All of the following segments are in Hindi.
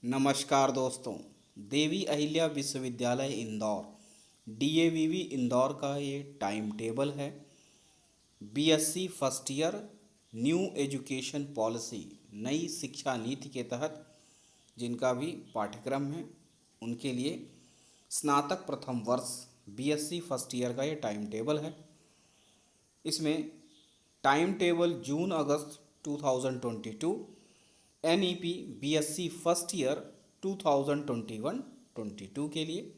नमस्कार दोस्तों। देवी अहिल्या विश्वविद्यालय इंदौर डीएवीवी इंदौर का ये टाइम टेबल है। BSc first year new education policy नई शिक्षा नीति के तहत जिनका भी पाठ्यक्रम है उनके लिए स्नातक प्रथम वर्ष बीएससी फर्स्ट ईयर का ये टाइम टेबल है। इसमें टाइम टेबल जून अगस्त 2022 एनईपी बीएससी फर्स्ट ईयर 2021-22 के लिए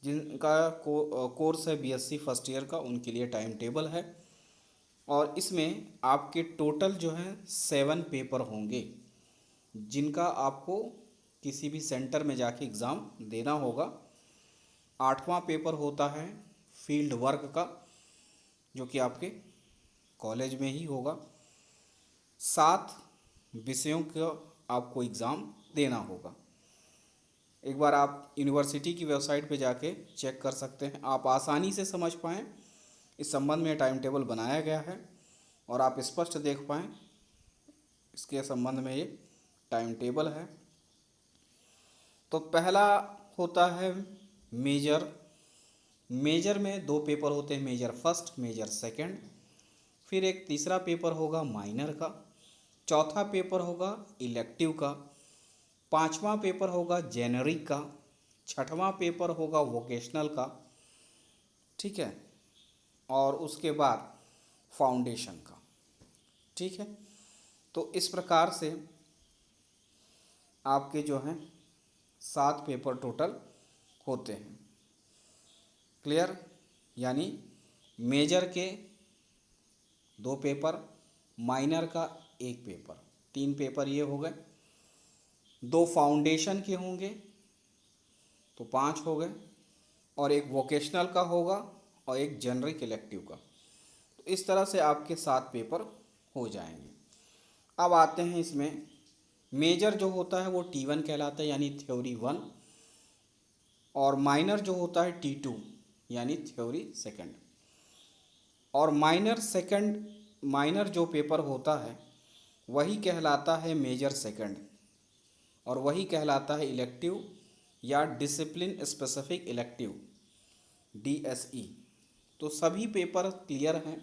जिनका कोर्स है बीएससी फर्स्ट ईयर का उनके लिए टाइम टेबल है। और इसमें आपके टोटल जो है 7 पेपर होंगे जिनका आपको किसी भी सेंटर में जाके एग्ज़ाम देना होगा। 8वां पेपर होता है फील्ड वर्क का जो कि आपके कॉलेज में ही होगा। 7 विषयों का आपको एग्ज़ाम देना होगा। एक बार आप यूनिवर्सिटी की वेबसाइट पे जाके चेक कर सकते हैं, आप आसानी से समझ पाएँ इस संबंध में टाइम टेबल बनाया गया है और आप स्पष्ट देख पाएँ इसके संबंध में ये टाइम टेबल है। तो पहला होता है मेजर में 2 पेपर होते हैं, मेजर फर्स्ट मेजर सेकंड। फिर एक तीसरा पेपर होगा माइनर का, चौथा पेपर होगा इलेक्टिव का, 5वां पेपर होगा जेनरिक का, 6वां पेपर होगा वोकेशनल का, ठीक है, और उसके बाद फाउंडेशन का, ठीक है। तो इस प्रकार से आपके जो हैं 7 पेपर टोटल होते हैं। क्लियर? यानी मेजर के 2 पेपर, माइनर का 1 पेपर, 3 पेपर ये हो गए। 2 फाउंडेशन के होंगे तो 5 हो गए, और एक वोकेशनल का होगा और एक जेनरिक इलेक्टिव का। तो इस तरह से आपके 7 पेपर हो जाएंगे। अब आते हैं इसमें मेजर जो होता है वो T1 कहलाता है यानी थ्योरी 1, और माइनर जो होता है T2 यानी थ्योरी सेकंड। और माइनर जो पेपर होता है वही कहलाता है मेजर सेकंड, और वही कहलाता है इलेक्टिव या डिसिप्लिन स्पेसिफिक इलेक्टिव DSE। तो सभी पेपर क्लियर हैं,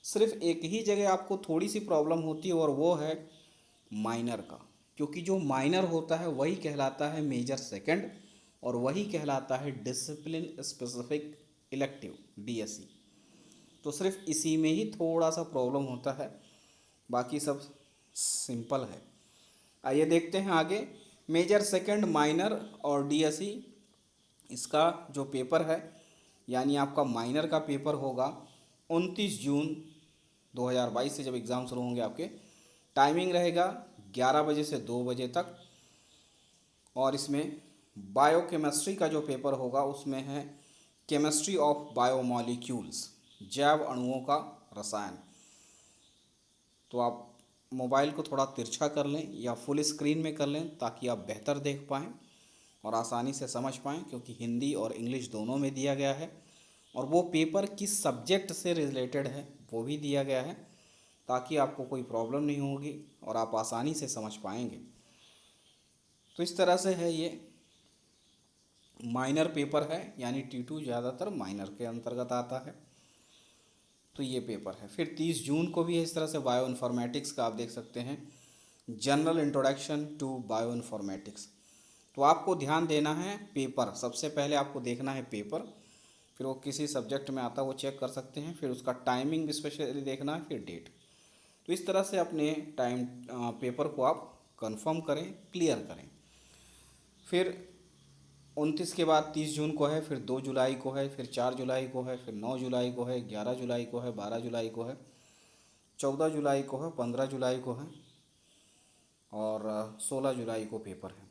सिर्फ एक ही जगह आपको थोड़ी सी प्रॉब्लम होती है और वो है माइनर का, क्योंकि जो माइनर होता है वही कहलाता है मेजर सेकंड और वही कहलाता है डिसिप्लिन स्पेसिफिक इलेक्टिव DSE। तो सिर्फ इसी में ही थोड़ा सा प्रॉब्लम होता है, बाकी सब सिंपल है। आइए देखते हैं आगे। मेजर सेकंड माइनर और DSE इसका जो पेपर है यानी आपका माइनर का पेपर होगा 29 जून 2022 से, जब एग्ज़ाम शुरू होंगे आपके। टाइमिंग रहेगा 11 बजे से 2 बजे तक। और इसमें बायोकेमिस्ट्री का जो पेपर होगा उसमें है केमिस्ट्री ऑफ बायोमॉलिक्यूल्स, जैव अणुओं का रसायन। तो आप मोबाइल को थोड़ा तिरछा कर लें या फुल स्क्रीन में कर लें ताकि आप बेहतर देख पाएँ और आसानी से समझ पाएँ, क्योंकि हिंदी और इंग्लिश दोनों में दिया गया है। और वो पेपर किस सब्जेक्ट से रिलेटेड है वो भी दिया गया है, ताकि आपको कोई प्रॉब्लम नहीं होगी और आप आसानी से समझ पाएंगे। तो इस तरह से है ये माइनर पेपर है, यानी T2 ज़्यादातर माइनर के अंतर्गत आता है। तो ये पेपर है। फिर 30 जून को भी है इस तरह से बायो इन्फॉर्मेटिक्स का, आप देख सकते हैं general introduction to bioinformatics. तो आपको ध्यान देना है पेपर, सबसे पहले आपको देखना है पेपर, फिर वो किसी सब्जेक्ट में आता है वो चेक कर सकते हैं, फिर उसका टाइमिंग भी स्पेशली देखना है, फिर डेट। तो इस तरह से अपने पेपर को आप कंफर्म करें, क्लियर करें। फिर 29 के बाद 30 जून को है, फिर 2 जुलाई को है, फिर 4 जुलाई को है, फिर 9 जुलाई को है, 11 जुलाई को है, 12 जुलाई को है, 14 जुलाई को है, 15 जुलाई को है और 16 जुलाई को पेपर है।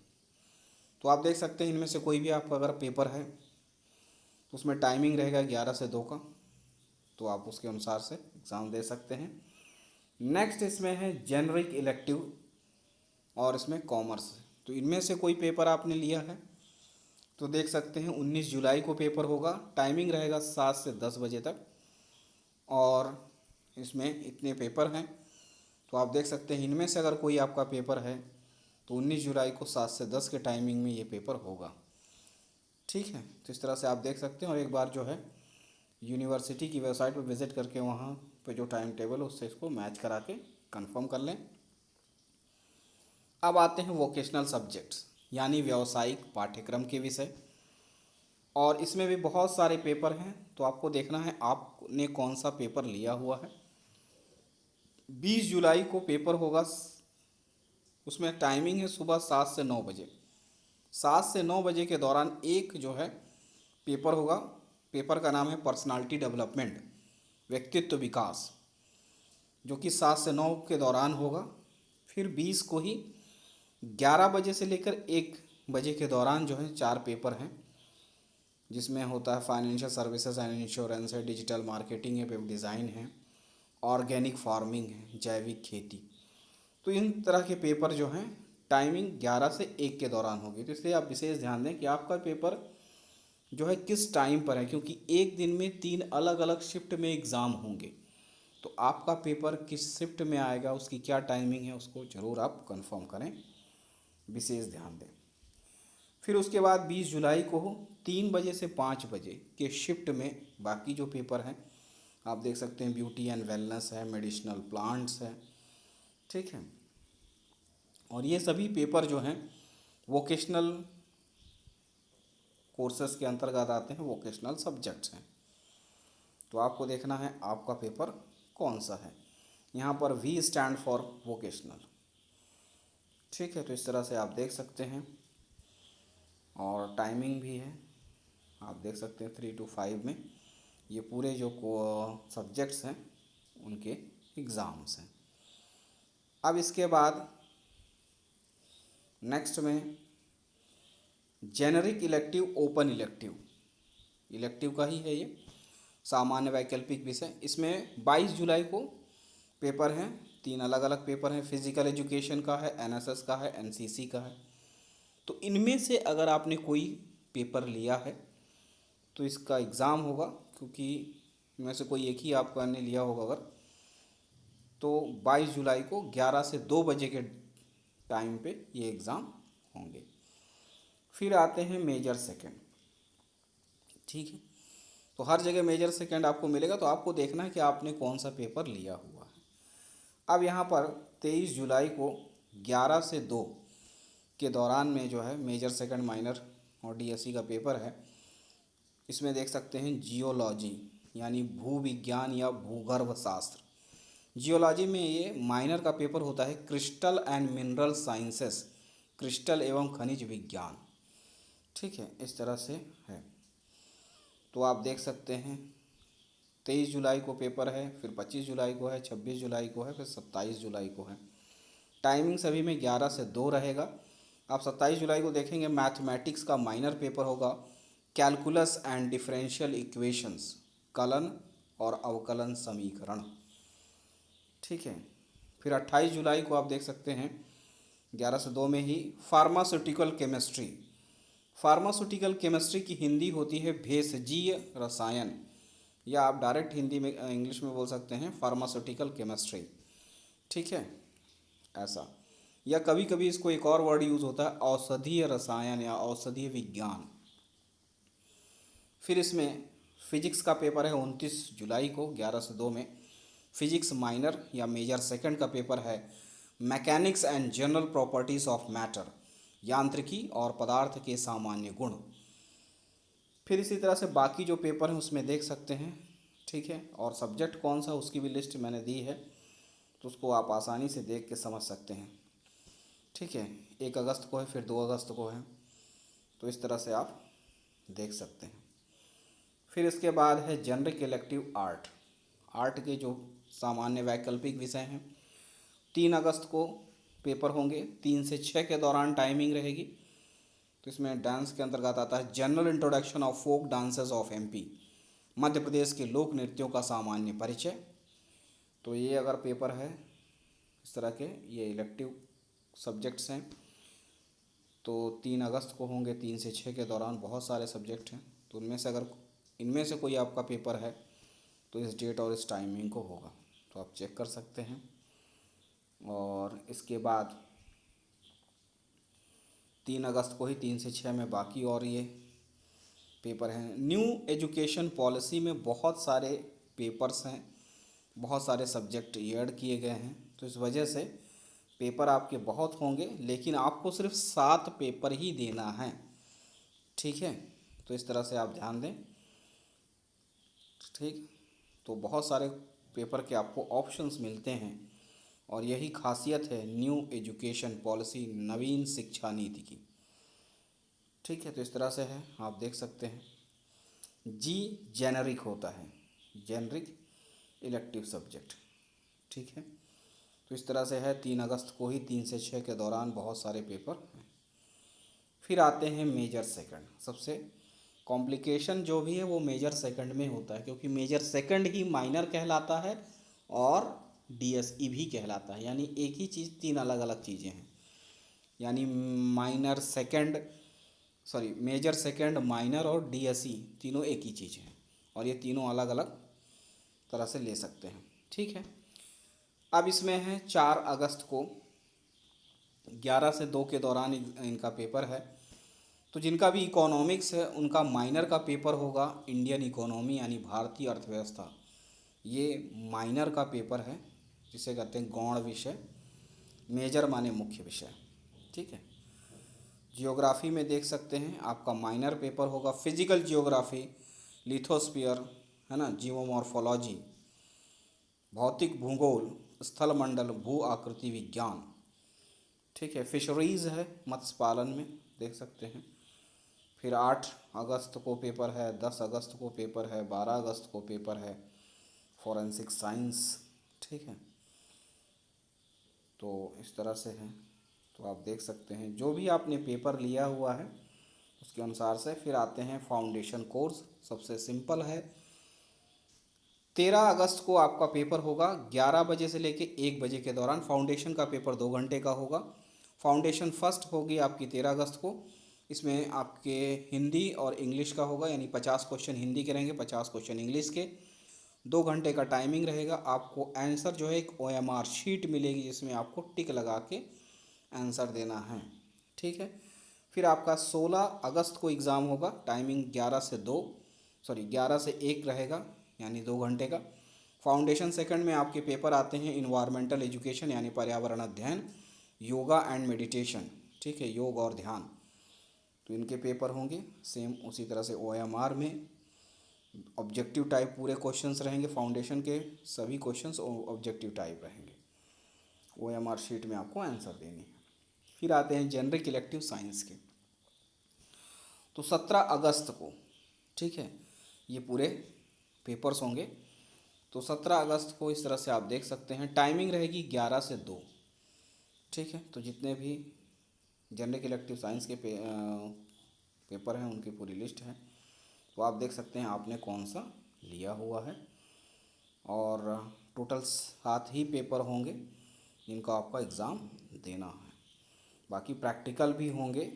तो आप देख सकते हैं इनमें से कोई भी आपका अगर पेपर है तो उसमें टाइमिंग रहेगा 11 से 2 का, तो आप उसके अनुसार से एग्ज़ाम दे सकते हैं। नेक्स्ट इसमें है जेनरिक इलेक्टिव और इसमें कॉमर्स। तो इनमें से कोई पेपर आपने लिया है तो देख सकते हैं 19 जुलाई को पेपर होगा। टाइमिंग रहेगा 7 से 10 बजे तक और इसमें इतने पेपर हैं। तो आप देख सकते हैं इनमें से अगर कोई आपका पेपर है तो 19 जुलाई को 7 से 10 के टाइमिंग में ये पेपर होगा। ठीक है, तो इस तरह से आप देख सकते हैं। और एक बार जो है यूनिवर्सिटी की वेबसाइट पर विज़िट करके वहाँ पे जो टाइम टेबल है उससे इसको मैच करा के कंफर्म कर लें। अब आते हैं वोकेशनल सब्जेक्ट्स यानी व्यावसायिक पाठ्यक्रम के विषय, और इसमें भी बहुत सारे पेपर हैं, तो आपको देखना है आपने कौन सा पेपर लिया हुआ है। 20 जुलाई को पेपर होगा, उसमें टाइमिंग है सुबह 7 से 9 बजे। 7 से 9 बजे के दौरान एक जो है पेपर होगा, पेपर का नाम है पर्सनालिटी डेवलपमेंट, व्यक्तित्व विकास, जो कि 7 से 9 के दौरान होगा। फिर 20 को ही 11 बजे से लेकर 1 बजे के दौरान जो है 4 पेपर हैं, जिसमें होता है फाइनेंशियल सर्विसेज एंड इंश्योरेंस है, डिजिटल मार्केटिंग है, वेब डिज़ाइन है, ऑर्गेनिक फार्मिंग है, जैविक खेती। तो इन तरह के पेपर जो हैं टाइमिंग 11 से 1 के दौरान होगी। तो इसलिए आप विशेष ध्यान दें कि आपका पेपर जो है किस टाइम पर है, क्योंकि एक दिन में 3 अलग अलग शिफ्ट में एग्ज़ाम होंगे। तो आपका पेपर किस शिफ्ट में आएगा, उसकी क्या टाइमिंग है, उसको ज़रूर आप कंफर्म करें, विशेष ध्यान दें। फिर उसके बाद 20 जुलाई को 3 बजे से 5 बजे के शिफ्ट में बाकी जो पेपर हैं आप देख सकते हैं, ब्यूटी एंड वेलनेस है, मेडिसिनल प्लांट्स है। ठीक है, और ये सभी पेपर जो हैं वोकेशनल कोर्सेस के अंतर्गत आते हैं, वोकेशनल सब्जेक्ट्स हैं। तो आपको देखना है आपका पेपर कौन सा है। यहाँ पर वी स्टैंड फॉर वोकेशनल। ठीक है, तो इस तरह से आप देख सकते हैं, और टाइमिंग भी है, आप देख सकते हैं 3 to 5 में ये पूरे जो सब्जेक्ट्स हैं उनके एग्ज़ाम्स हैं। अब इसके बाद नेक्स्ट में generic elective, open elective, elective का ही है ये, सामान्य वैकल्पिक विषय। इसमें 22 जुलाई को पेपर हैं, 3 अलग अलग पेपर हैं, फिजिकल एजुकेशन का है, एनएसएस का है, एनसीसी का है। तो इनमें से अगर आपने कोई पेपर लिया है तो इसका एग्ज़ाम होगा, क्योंकि इनमें से कोई एक ही आपने लिया होगा अगर, तो 22 जुलाई को 11 से 2 बजे के टाइम पे ये एग्ज़ाम होंगे। फिर आते हैं मेजर सेकंड। ठीक है, तो हर जगह मेजर सेकंड आपको मिलेगा, तो आपको देखना है कि आपने कौन सा पेपर लिया हुआ है। अब यहाँ पर 23 जुलाई को 11 से 2 के दौरान में जो है मेजर सेकंड माइनर और डीएससी का पेपर है। इसमें देख सकते हैं जियोलॉजी यानी भू विज्ञान या भूगर्भ शास्त्र। जियोलॉजी में ये माइनर का पेपर होता है crystal and mineral sciences, crystal एवं खनिज विज्ञान। ठीक है, इस तरह से है। तो आप देख सकते हैं 23 जुलाई को पेपर है, फिर 25 जुलाई को है, 26 जुलाई को है, फिर 27 जुलाई को है। टाइमिंग सभी में 11 से 2 रहेगा। आप 27 जुलाई को देखेंगे मैथमेटिक्स का माइनर पेपर होगा, calculus and differential equations, kiln और अवकलन समीकरण। ठीक है, फिर 28 जुलाई को आप देख सकते हैं 11 से 2 में ही फार्मास्यूटिकल केमिस्ट्री। फार्मास्यूटिकल केमिस्ट्री की हिंदी होती है भेषजीय रसायन, या आप डायरेक्ट हिंदी में इंग्लिश में बोल सकते हैं फार्मास्यूटिकल केमिस्ट्री। ठीक है, ऐसा, या कभी कभी इसको एक और वर्ड यूज़ होता है औषधीय रसायन या औषधीय विज्ञान। फिर इसमें फिजिक्स का पेपर है 29 जुलाई को 11 से 2 में। फिजिक्स माइनर या मेजर सेकंड का पेपर है mechanics and general properties of matter, यांत्रिकी और पदार्थ के सामान्य गुण। फिर इसी तरह से बाकी जो पेपर हैं उसमें देख सकते हैं। ठीक है, और सब्जेक्ट कौन सा उसकी भी लिस्ट मैंने दी है, तो उसको आप आसानी से देख के समझ सकते हैं। ठीक है, 1 अगस्त को है, फिर 2 अगस्त को है, तो इस तरह से आप देख सकते हैं। फिर इसके बाद है जेनरिक इलेक्टिव आर्ट। आर्ट के जो सामान्य वैकल्पिक विषय हैं 3 अगस्त को पेपर होंगे, 3 से 6 के दौरान टाइमिंग रहेगी। तो इसमें डांस के अंतर्गत आता है general introduction of folk dances of MP, Madhya Pradesh के लोक नृत्यों का सामान्य परिचय। तो ये अगर पेपर है इस तरह के, ये इलेक्टिव सब्जेक्ट्स हैं, तो 3 अगस्त को होंगे 3 से 6 के दौरान। बहुत सारे सब्जेक्ट हैं, तो उनमें से अगर इनमें से कोई आपका पेपर है तो इस डेट और इस टाइमिंग को होगा, तो आप चेक कर सकते हैं। और इसके बाद 3 अगस्त को ही 3 से 6 में बाकी और ये पेपर हैं। न्यू एजुकेशन पॉलिसी में बहुत सारे पेपर्स हैं, बहुत सारे सब्जेक्ट ऐड किए गए हैं, तो इस वजह से पेपर आपके बहुत होंगे, लेकिन आपको सिर्फ 7 पेपर ही देना है। ठीक है, तो इस तरह से आप ध्यान दें। ठीक, तो बहुत सारे पेपर के आपको ऑप्शंस मिलते हैं और यही खासियत है न्यू एजुकेशन पॉलिसी, नवीन शिक्षा नीति की। ठीक है, तो इस तरह से है, आप देख सकते हैं। जी जेनरिक होता है, जेनरिक इलेक्टिव सब्जेक्ट। ठीक है, तो इस तरह से है। 3 अगस्त को ही 3 से 6 के दौरान बहुत सारे पेपर हैं। फिर आते हैं मेजर सेकंड। सबसे कॉम्प्लिकेशन जो भी है वो मेजर सेकंड में होता है, क्योंकि मेजर सेकंड ही माइनर कहलाता है और डीएसई भी कहलाता है, यानी एक ही चीज़ 3 अलग अलग चीज़ें हैं। यानी minor second, sorry major second, minor और डीएसई तीनों एक ही चीज़ है और ये तीनों अलग अलग तरह से ले सकते हैं। ठीक है, अब इसमें है 4 अगस्त को 11 से 2 के दौरान इनका पेपर है। तो जिनका भी इकोनॉमिक्स है उनका माइनर का पेपर होगा इंडियन इकोनॉमी यानी भारतीय अर्थव्यवस्था। ये माइनर का पेपर है जिसे कहते हैं गौण विषय, मेजर माने मुख्य विषय। ठीक है, जियोग्राफी में देख सकते हैं आपका माइनर पेपर होगा फिजिकल जियोग्राफी, लिथोस्फीयर है ना, जियोमॉर्फोलॉजी, भौतिक भूगोल, स्थल मंडल, भू आकृति विज्ञान। ठीक है, फिशरीज़ है मत्स्य पालन में, देख सकते हैं। फिर 8 अगस्त को पेपर है, 10 अगस्त को पेपर है, 12 अगस्त को पेपर है फॉरेंसिक साइंस। ठीक है, तो इस तरह से है, तो आप देख सकते हैं जो भी आपने पेपर लिया हुआ है उसके अनुसार से। फिर आते हैं फाउंडेशन कोर्स, सबसे सिंपल है। 13 अगस्त को आपका पेपर होगा 11 बजे से लेके 1 बजे के दौरान। फाउंडेशन का पेपर 2 घंटे का होगा। फाउंडेशन फर्स्ट होगी आपकी 13 अगस्त को। इसमें आपके हिंदी और इंग्लिश का होगा, यानी 50 क्वेश्चन हिंदी के रहेंगे, 50 क्वेश्चन इंग्लिश के। 2 घंटे का टाइमिंग रहेगा। आपको आंसर जो है एक OMR शीट मिलेगी जिसमें आपको टिक लगा के आंसर देना है। ठीक है, फिर आपका 16 अगस्त को एग्ज़ाम होगा। टाइमिंग 11 से 1 रहेगा, यानी 2 घंटे का। फाउंडेशन सेकंड में आपके पेपर आते हैं इन्वायरमेंटल एजुकेशन यानी पर्यावरण अध्ययन, योगा एंड मेडिटेशन। ठीक है, योग और ध्यान, तो इनके पेपर होंगे सेम उसी तरह से। OMR में ऑब्जेक्टिव टाइप पूरे क्वेश्चंस रहेंगे, फाउंडेशन के सभी क्वेश्चंस ऑब्जेक्टिव टाइप रहेंगे। OMR शीट में आपको आंसर देनी है। फिर आते हैं जेनरिक इलेक्टिव साइंस के। तो 17 अगस्त को, ठीक है, ये पूरे पेपर्स होंगे। तो 17 अगस्त को इस तरह से आप देख सकते हैं। टाइमिंग रहेगी 11 से 2। ठीक है, तो जितने भी जनरिक इलेक्टिव साइंस के पेपर हैं उनकी पूरी लिस्ट है, तो आप देख सकते हैं आपने कौन सा लिया हुआ है। और टोटल 7 ही पेपर होंगे जिनका आपका एग्ज़ाम देना है। बाकी प्रैक्टिकल भी होंगे।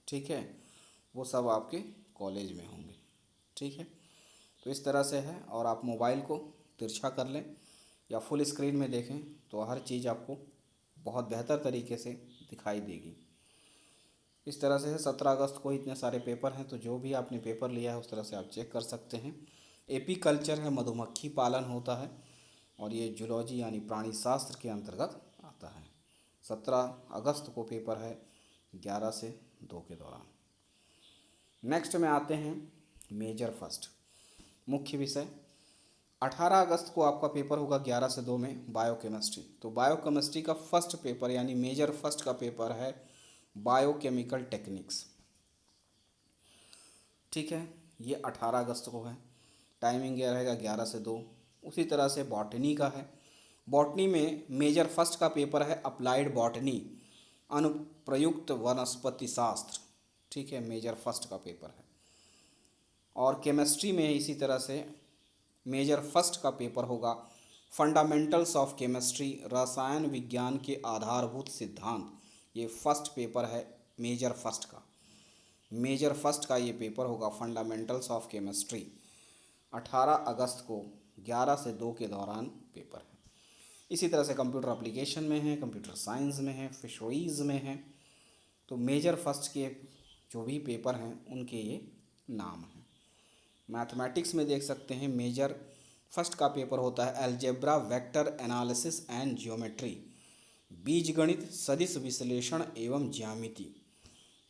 ठीक है, वो सब आपके कॉलेज में होंगे। ठीक है, तो इस तरह से है। और आप मोबाइल को तिरछा कर लें या फुल स्क्रीन में देखें तो हर चीज़ आपको बहुत बेहतर तरीके से दिखाई देगी। इस तरह से है। 17 अगस्त को इतने सारे पेपर हैं, तो जो भी आपने पेपर लिया है उस तरह से आप चेक कर सकते हैं। एपी कल्चर है, मधुमक्खी पालन होता है और ये जूलॉजी यानी प्राणी शास्त्र के अंतर्गत आता है। 17 अगस्त को पेपर है 11 से 2 के दौरान। नेक्स्ट में आते हैं मेजर फर्स्ट, मुख्य विषय। 18 अगस्त को आपका पेपर होगा 11 से 2 में बायोकेमिस्ट्री। तो बायोकेमिस्ट्री का फर्स्ट पेपर यानी मेजर फर्स्ट का पेपर है बायोकेमिकल टेक्निक्स। ठीक है, ये 18 अगस्त को है। टाइमिंग यह रहेगा 11 से 2। उसी तरह से बॉटनी का है। बॉटनी में मेजर फर्स्ट का पेपर है अप्लाइड बॉटनी, अनुप्रयुक्त वनस्पति शास्त्र। ठीक है, मेजर फर्स्ट का पेपर है। और केमिस्ट्री में इसी तरह से मेजर फर्स्ट का पेपर होगा फंडामेंटल्स ऑफ केमिस्ट्री, रसायन विज्ञान के आधारभूत सिद्धांत। ये फर्स्ट पेपर है मेजर फर्स्ट का। मेजर फर्स्ट का ये पेपर होगा फंडामेंटल्स ऑफ केमिस्ट्री। 18 अगस्त को 11 से 2 के दौरान पेपर है। इसी तरह से कंप्यूटर एप्लीकेशन में है, कंप्यूटर साइंस में है, फिशरीज़ में है, तो मेजर फर्स्ट के जो भी पेपर हैं उनके ये नाम हैं। मैथमेटिक्स में देख सकते हैं मेजर फर्स्ट का पेपर होता है algebra, vector analysis and geometry, बीजगणित, सदिश विश्लेषण एवं ज्यामिति।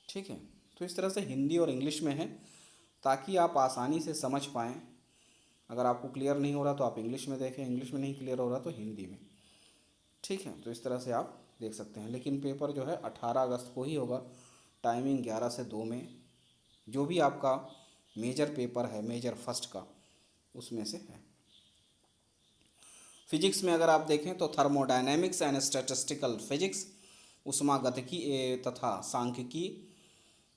ठीक है, तो इस तरह से हिंदी और इंग्लिश में है ताकि आप आसानी से समझ पाएँ। अगर आपको क्लियर नहीं हो रहा तो आप इंग्लिश में देखें, इंग्लिश में नहीं क्लियर हो रहा तो हिंदी में। ठीक है, तो इस तरह से आप देख सकते हैं। लेकिन पेपर जो है 18 अगस्त को ही होगा, टाइमिंग 11 से 2 में, जो भी आपका मेजर पेपर है मेजर फर्स्ट का उसमें से है। फिजिक्स में अगर आप देखें तो थर्मोडायनेमिक्स एंड स्टैटिस्टिकल फिजिक्स, उष्मागतिकी तथा सांख्यिकी,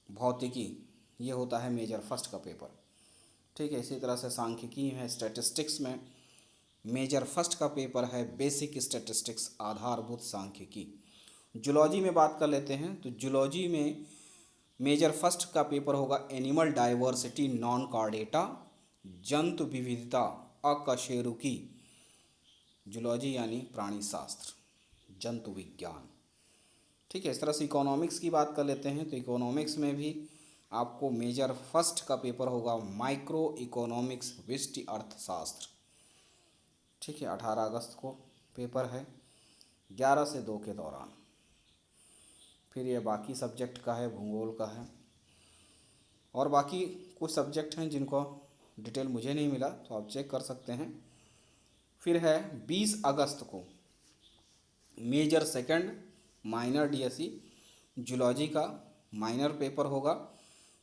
भौतिकी, ये होता है मेजर फर्स्ट का पेपर। ठीक है, इसी तरह से सांख्यिकी है। स्टैटिस्टिक्स में मेजर फर्स्ट का पेपर है बेसिक स्टैटिस्टिक्स, आधारभूत सांख्यिकी। जूलॉजी में बात कर लेते हैं तो जूलॉजी में मेजर फर्स्ट का पेपर होगा एनिमल डाइवर्सिटी, नॉन कार्डेटा, जंतु विविधता, अकशेरुकी। जूलॉजी यानी प्राणी शास्त्र, जंतु विज्ञान। ठीक है, इस तरह से इकोनॉमिक्स की बात कर लेते हैं तो इकोनॉमिक्स में भी आपको मेजर फर्स्ट का पेपर होगा माइक्रो इकोनॉमिक्स, व्यष्टि अर्थशास्त्र। ठीक है, 18 अगस्त को पेपर है 11 से 2 के दौरान। फिर ये बाकी सब्जेक्ट का है, भूगोल का है, और बाकी कुछ सब्जेक्ट हैं जिनको डिटेल मुझे नहीं मिला तो आप चेक कर सकते हैं। फिर है 20 अगस्त को major second minor DSE zoology का माइनर पेपर होगा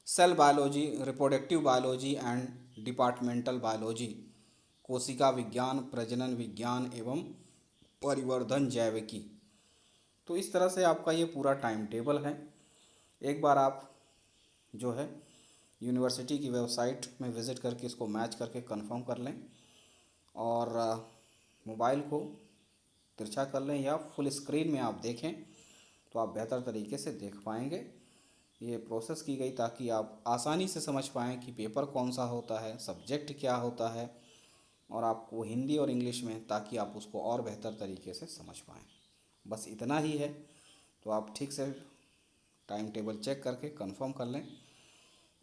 cell biology, reproductive biology and departmental biology, कोशिका विज्ञान, प्रजनन विज्ञान एवं परिवर्धन जैविकी। तो इस तरह से आपका ये पूरा टाइम टेबल है। एक बार आप जो है यूनिवर्सिटी की वेबसाइट में विज़िट करके इसको मैच करके कंफर्म कर लें, और मोबाइल को तिरछा कर लें या फुल स्क्रीन में आप देखें तो आप बेहतर तरीके से देख पाएंगे। ये प्रोसेस की गई ताकि आप आसानी से समझ पाएँ कि पेपर कौन सा होता है, सब्जेक्ट क्या होता है, और आपको हिंदी और इंग्लिश में, ताकि आप उसको और बेहतर तरीके से समझ पाएँ। बस इतना ही है। तो आप ठीक से टाइम टेबल चेक करके कंफर्म कर लें,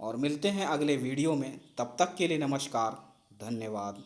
और मिलते हैं अगले वीडियो में। तब तक के लिए नमस्कार, धन्यवाद।